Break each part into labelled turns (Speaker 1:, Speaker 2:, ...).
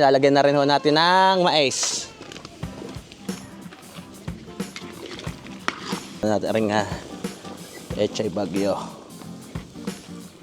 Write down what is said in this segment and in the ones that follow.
Speaker 1: Lalagyan na rin ho natin ng mais. Natin rin Echay Bagyo.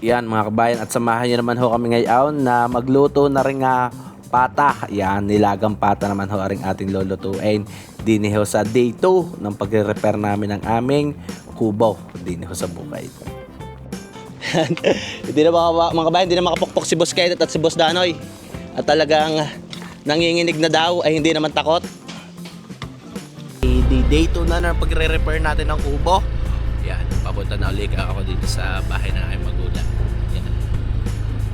Speaker 1: Yan mga kabayan, at samahan nyo naman ho kami ngayon na magluto na rin pata. Yan, nilagang pata naman ho rin ating lulutuin. Dini ho sa day 2 ng pagre-repair namin ng aming kubo. Dini ho sa bukay. Hindi na mga kabayan, hindi na makapukpok si Boss Kenneth at si Boss Danoy. At talagang nanginginig na daw ay hindi naman takot. Day 2 na ng pagre-repair natin ng kubo. Yan, papunta na ulit ako dito sa bahay ng aking magulang. Yan.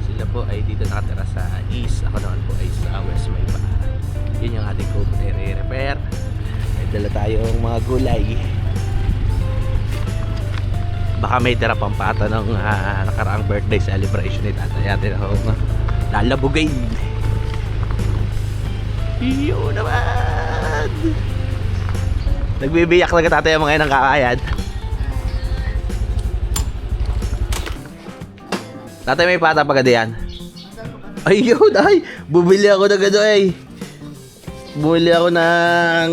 Speaker 1: Sila po ay dito nakatira sa east. Ako naman po ay sa west Mayba. Yun yung ating kubo na i-repair. May dala tayong mga gulay. Baka may tira pang pata ng nakaraang birthday celebration ni tatay natin ako lalabugay. Iyo naman! Nagbibiyak na tatay ang mga ng kakayan. Tatay, may pata pa yan? Ayun, ay! Bumili ako ng gado ay! Bumili ako ng...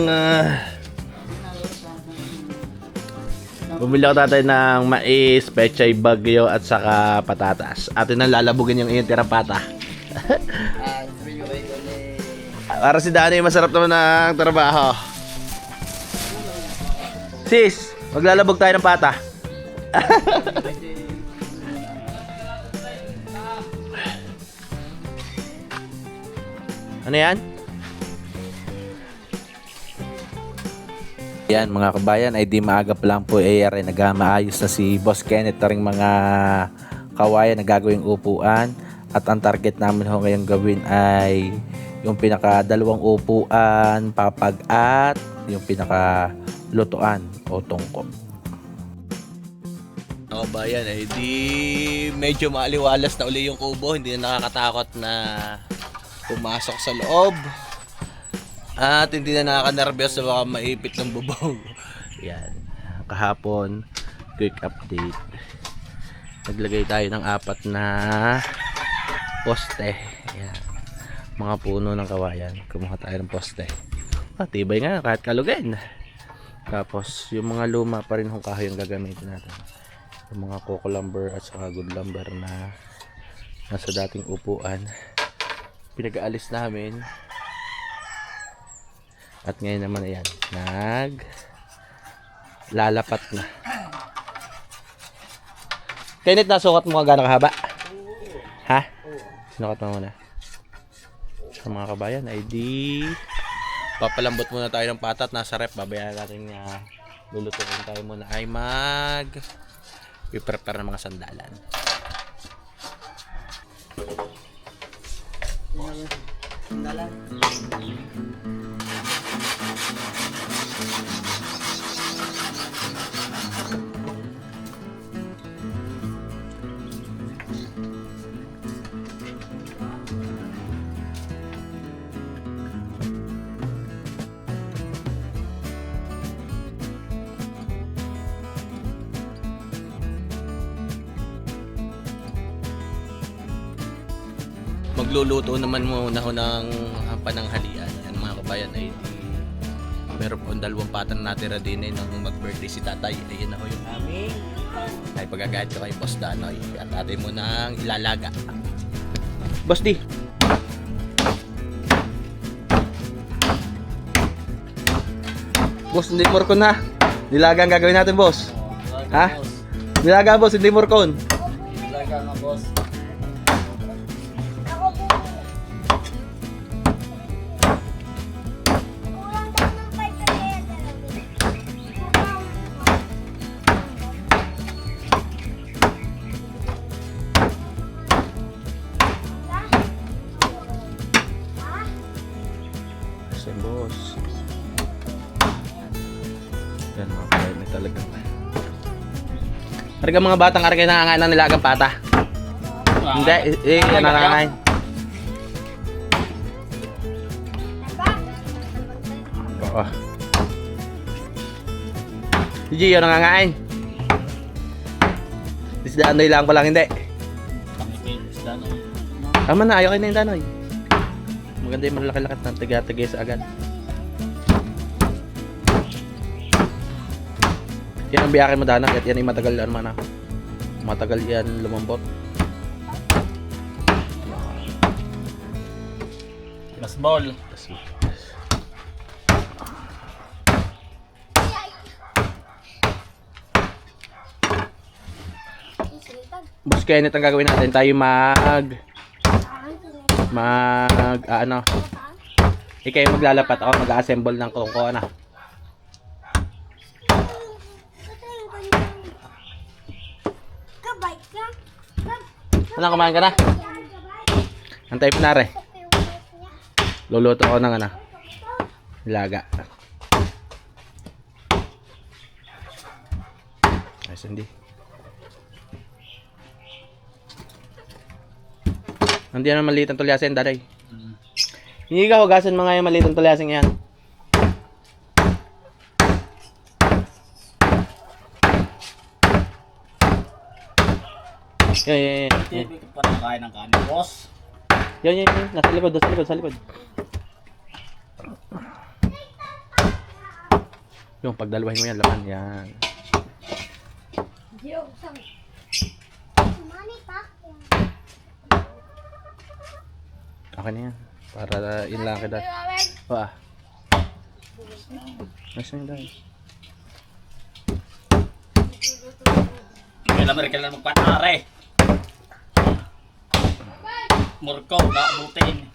Speaker 1: Bumili ako tatay ng mais, pechay bagyo at saka patatas. Atin nang lalabugin yung iyong tirang pata. Para si Danny, masarap naman ang trabaho. Sis, maglalabog tayo ng pata. Ano yan? Yan mga kabayan, ay di maaga pa lang po ay nagmaayos na si Boss Kenneth ring mga kawayan na gagawing upuan. At ang target namin ho ngayong gawin ay yung pinaka dalawang upuan, papag at yung pinaka lutuan o tungkop. Mga kabayan, ay di medyo maaliwalas na uli yung kubo, hindi na nakakatakot na pumasok sa loob. At hindi na nakaka-nervyos na baka maipit ng bubong. Yan. Kahapon, quick update. Naglagay tayo ng 4 na poste. Yan. Mga puno ng kawayan. Kumuha tayo ng poste. Tibay nga kahit kalugin. Tapos yung mga luma pa rin yung kahoy yung gagamitin natin. Yung mga coco lumber at saka good lumber na nasa dating upuan. Pinag-aalis namin. At ngayon naman ayan, lalapat na. Kenneth, nasukat mo ka gano'ng kahaba? Ha? Sinukat mo muna. Sa mga kabayan, ay di papalambot muna tayo ng pata at nasa rep. Babayaran natin lulutuin tayo muna ay i-prepare ng mga sandalan. Sandalan. Magluluto naman muna ho ng pananghalian. Yan mga kabayan, ay meron po 2 pata na natira din nung mag-birthday si tatay. Ayan na ho yung aming ay pagagayad ko kay Boss Danoy. At atin mo nang ilalaga. Boss D, Boss, hindi morkon na. Nilagang gagawin natin, boss. Ha? Nilaga, boss, hindi morkon.
Speaker 2: Nilaga nga, boss.
Speaker 1: Boss. Yan mga kapatid, may talagang Arga mga batang arga nangangain ng nilagang pata. Hindi, yan nangangain. Oo. Si Gio nangangain. Si Danoy lang palang hindi. Tama na, ayaw kayo na yung Danoy. Maganda yung malalaki-lakat ng tiga-tigis agad. Yan ang biyakin mo danak at yan ay matagal ano, matagal yan lumambot.
Speaker 2: Basball.
Speaker 1: Boss Kenneth, ang gagawin natin tayo ano, ikaw yung maglalapat, ako mag-assemble ng kungko na. Ano, kumain ka na? Antay pa na re. Luluto ko ng ano, laga. Ayos, hindi. Hindi na maliit ang tulyasin, daday. Hindi ka hugasan mga yung maliit ang tulyasin yan. Yan.
Speaker 2: Hindi ko pa nakain ng kanin, boss.
Speaker 1: Yan. Nasa likod, sa likod. Yung pagdalawahin mo yan, laman. Yan. Okay na yan. Para yun lang kita. Wah. Nasaan yun dahil?
Speaker 2: Kailan magpatare. Murko, naabutin.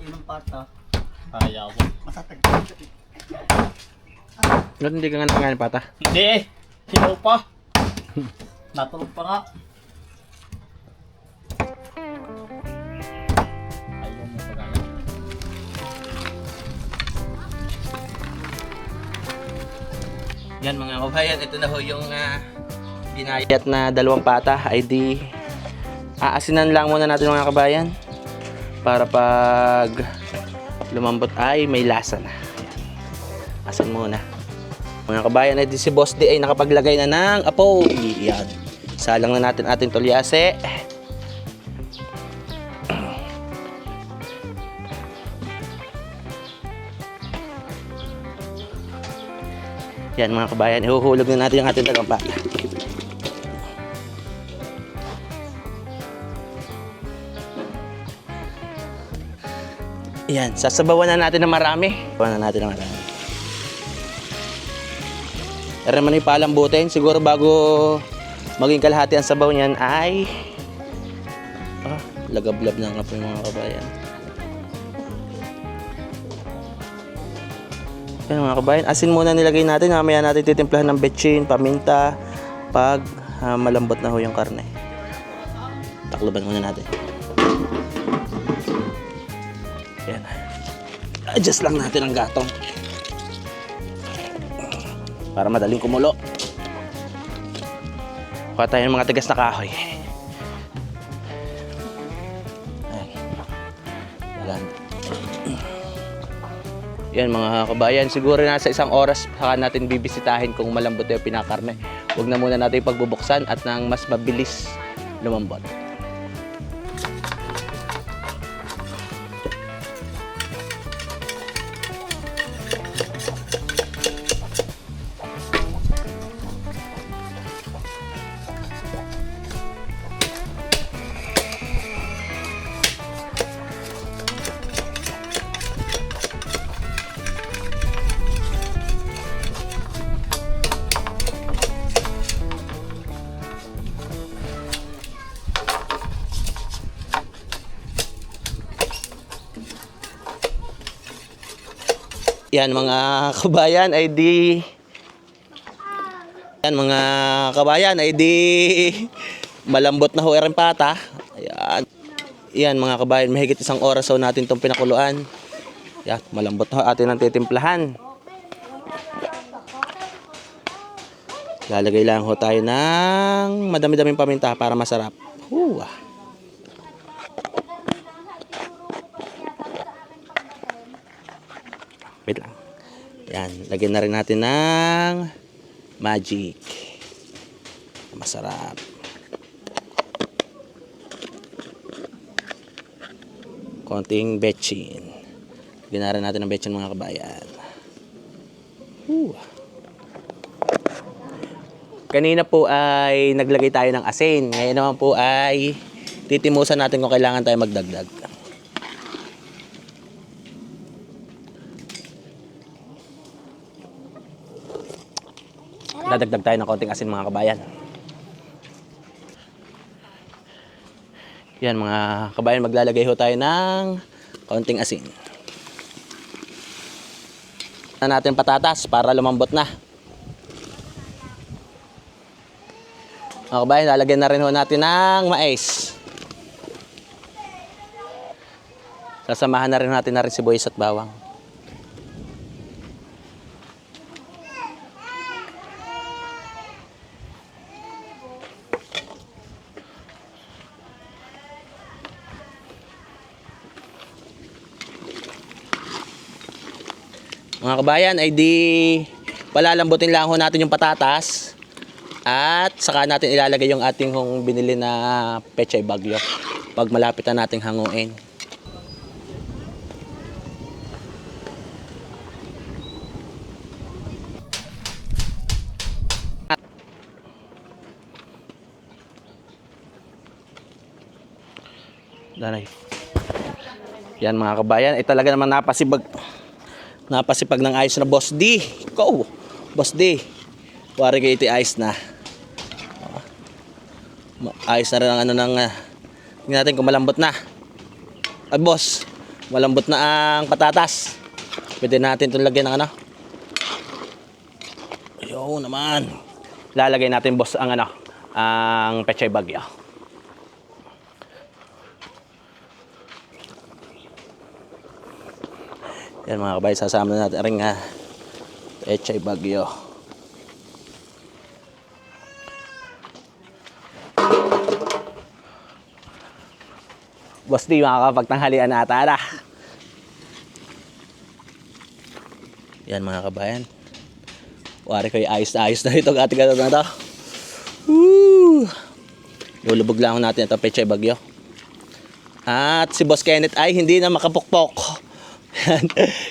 Speaker 2: Yun ang pata. Ayaw. Masatag.
Speaker 1: Hindi ka nga nangangain pata?
Speaker 2: Hindi eh. Hilaw pa. Natulog pa nga. Ayaw mo pa gaya.
Speaker 1: Yan mga kabayan, ito na ho yung binayat na dalawang pata. Ay di aasinan lang muna natin mga kabayan. Para pag lumambot ay may lasa na. Asan muna. Mga kabayan, ay di si Boss D ay nakapaglagay na ng apoy. Yan. Salang na natin ating tulyase. Yan mga kabayan, ihuhulog na natin yung ating dalawang pata. Yan, sasabawan na natin ng marami. Sasabawan na natin ng marami. Pero naman yung palambutin, siguro bago maging kalahati ang sabaw niyan ay lagablab na nga po yung mga kabayan. Yan mga kabayan, asin muna nilagay natin. Mamaya natin titimplahan ng betchin, paminta, pag malambot na ho yung karne. Takloban muna natin. Yan. Adjust lang natin ang gatong para madaling kumulo. Kuha tayo ng mga tigas na kahoy. Ayan. Yan mga kabayan, siguro nasa 1 oras saka natin bibisitahin kung malambot yung pinakarne. Huwag na muna natin pagbubuksan at nang mas mabilis lumambot. Yan mga kabayan ay di malambot na ho ang pata. Ayan. Yan mga kabayan, mahigit 1 oras ho natin itong pinakuluan. Yan, malambot ho atin ang titimplahan. Lalagay lang ho tayo ng madami-daming paminta para masarap. Wait lang. Yan, lagyan na rin natin ng magic. Masarap. Konting betchin. Lagyan na rin natin ng betchin mga kabayan. Kanina po ay naglagay tayo ng asin. Ngayon naman po ay titimusan natin kung kailangan tayo magdagdag. Dadagdag tayo ng konting asin mga kabayan. Yan mga kabayan, maglalagay ho tayo ng konting asin. Na natin patatas para lumambot na. Mga kabayan, lalagyan na rin ho natin ng mais. Sasamahan na rin natin sibuyas at bawang. Mga kabayan, ay di palalambutin lang ho natin yung patatas at saka natin ilalagay yung ating binili na pechay bagyo pag malapit na nating hanguin. Danay. Yan mga kabayan, ay talaga naman napasipag ng ayos na Boss D. Go! Boss D. Wari kayo iti ayos na. Ayos na rin ang tingnan natin kung malambot na. At boss, malambot na ang patatas. Pwede natin itong lagyan ng Ayun naman. Lalagay natin boss ang ang pechay bagyo. Yan mga kabay, sasama na natin rin pechay bagyo. Boss D, makakapagtanghalian na ata na. Yan mga kabayan. Wari ko ayos na itong ating na ito. Lulubog lang natin ito pechay bagyo. At si Boss Kenneth ay hindi na makapukpok.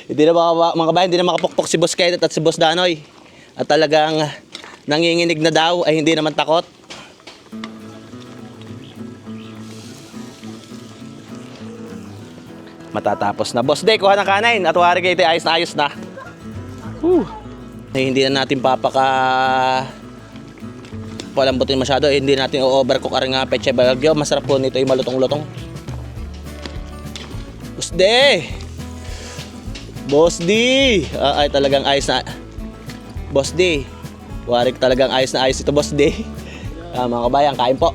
Speaker 1: Hindi na mga kabayan, hindi na makapukpok si Boss Kenneth at si Boss Danoy. At talagang nanginginig na daw ay hindi naman takot. Matatapos na. Boss D, kuha ng kanin at wari kayo ito ayos na. Ay, hindi na natin palambutin masyado. Hindi natin o-overcook ang pechay bagyo. Masarap po nito ay malutong-lutong. Boss D! Boss D! Ay talagang ayos na. Boss D, wari talagang ayos na ayos ito Boss D. Mga kabayan, kain po.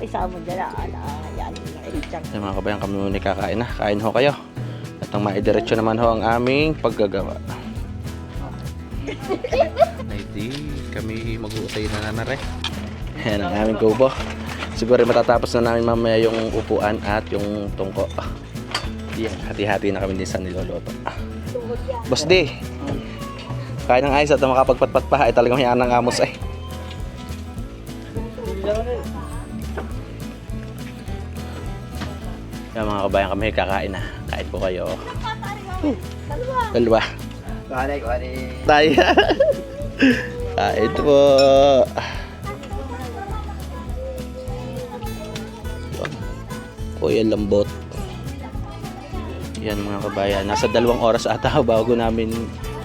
Speaker 3: Isa mo dyan, yan.
Speaker 1: Ay, mga kabayan, kami muna kakain na. Kain ho kayo. At ang maidiretso naman ho ang aming paggagawa. Ay di, kami mag-uutay na rin. Yan ang aming kubo. Siguro matatapos na namin mamaya yung upuan at yung tungko. Yan, hati-hati na kami din sa niloloto. Boss D, kain ng ayos at makapagpatpat pa ay talagang hiyaan ng amos ay. Yan mga kabayan, kami kakain na. Kain po kayo. Dalawa.
Speaker 2: Kuhani.
Speaker 1: Tayo. Kain po. Kuya lambot. Yan mga kabayan. Nasa 2 oras ata bago namin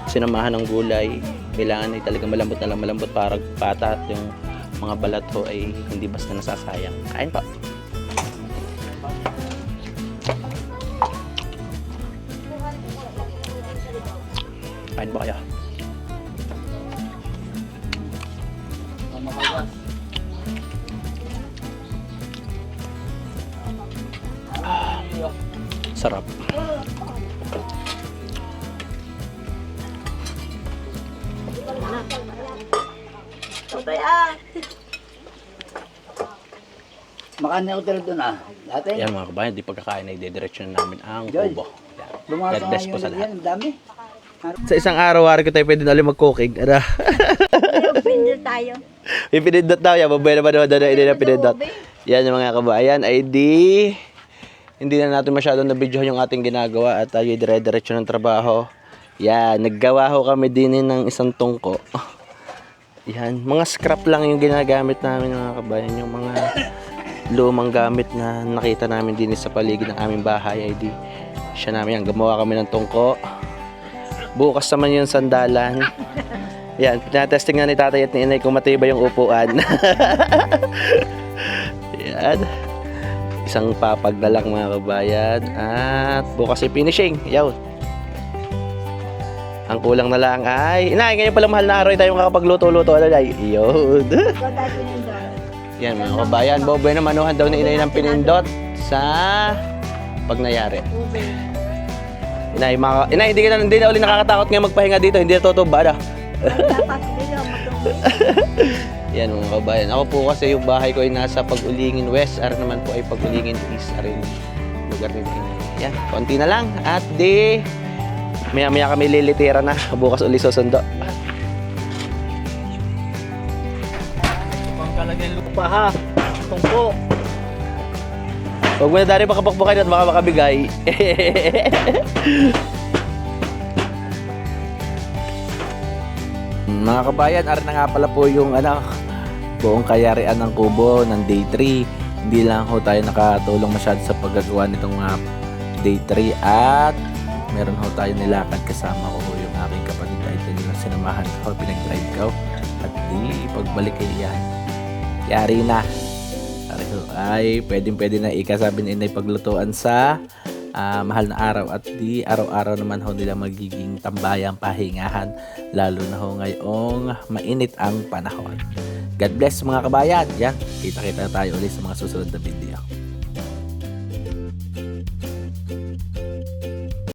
Speaker 1: sinamahan ng gulay. Kailangan ay talagang malambot para pata at yung mga balat ho ay hindi basta nasasayang. Kain pa. Kain pa kayo. Sarap.
Speaker 3: Okay ah.
Speaker 2: Makaan na hotel doon ah. Dati.
Speaker 1: Yan mga kabayan, di pagkakain ay didiretso na namin ang
Speaker 2: George.
Speaker 1: kubo. Yan.
Speaker 2: Lumasok
Speaker 1: God bless
Speaker 2: nga
Speaker 1: po
Speaker 2: yung
Speaker 1: sa lahat.
Speaker 2: yan. Ang dami.
Speaker 1: Sa isang araw-araw ko tayo pwede na ulit mag-cooking. Ano?
Speaker 3: Pindot tayo.
Speaker 1: May pinindot daw yan. Mabaya naman doon na hindi na pinindot. Yan yung mga kabayan ay hindi na natin masyadong na-videohan yung ating ginagawa at tayo dire-diretso ng trabaho. Yan, naggawa ho kami din ng isang tungko. Yan, mga scrap lang yung ginagamit namin mga kabayan. Yung mga lumang gamit na nakita namin din sa paligid ng aming bahay ay siya namin yan. Gumawa kami ng tungko. Bukas naman yung sandalan. Yan, pinatesting nga ni tatay at ni inay kung matibay yung upuan. Yan. Isang papag na lang mga kabayan. At bukas ay finishing. Yaw. Ang kulang na lang ay... Inay, ngayon pala mahal na araw tayo makakapagluto-luto. Ano na? Yun.
Speaker 3: Ikaw tayo pinindot.
Speaker 1: Yan mga kabayan. Boboy na manuhan daw ni inay ng pinindot sa pag nayari.
Speaker 3: Ube.
Speaker 1: Inay, hindi na uli nakakatakot ngayon magpahinga dito. Hindi na tutuba na.
Speaker 3: Dapat dito matungkol.
Speaker 1: Yan mga kabayan. Ako po kasi yung bahay ko ay nasa Pag-Ulingin West. Ar naman po ay Pag-Ulingin East. Arin lugar ni Inay. Yan, konti na lang. At maya-maya kami lilitira na. Bukas uli susundo.
Speaker 2: Pangkalagyan lupa ha. Tungko.
Speaker 1: Huwag mo na dari makapakbukain at baka makabigay. Mga kabayan, ar na nga pala po yung buong kayarian ng kubo ng day 3. Hindi lang ho tayo nakatulong masyado sa paggagawa nitong day 3 at meron ho tayo nilakad kasama ko yung aking kapatid ay sinamahan ko, pinag-drive ko at pagbalik ay yan. Yari na. Ay pwede na ikasabi na inay paglutuan sa mahal na araw at araw-araw naman ho nila magiging tambayang pahingahan lalo na ho ngayong mainit ang panahon. God bless mga kabayan. Yan, kita-kita tayo ulit sa mga susunod na video.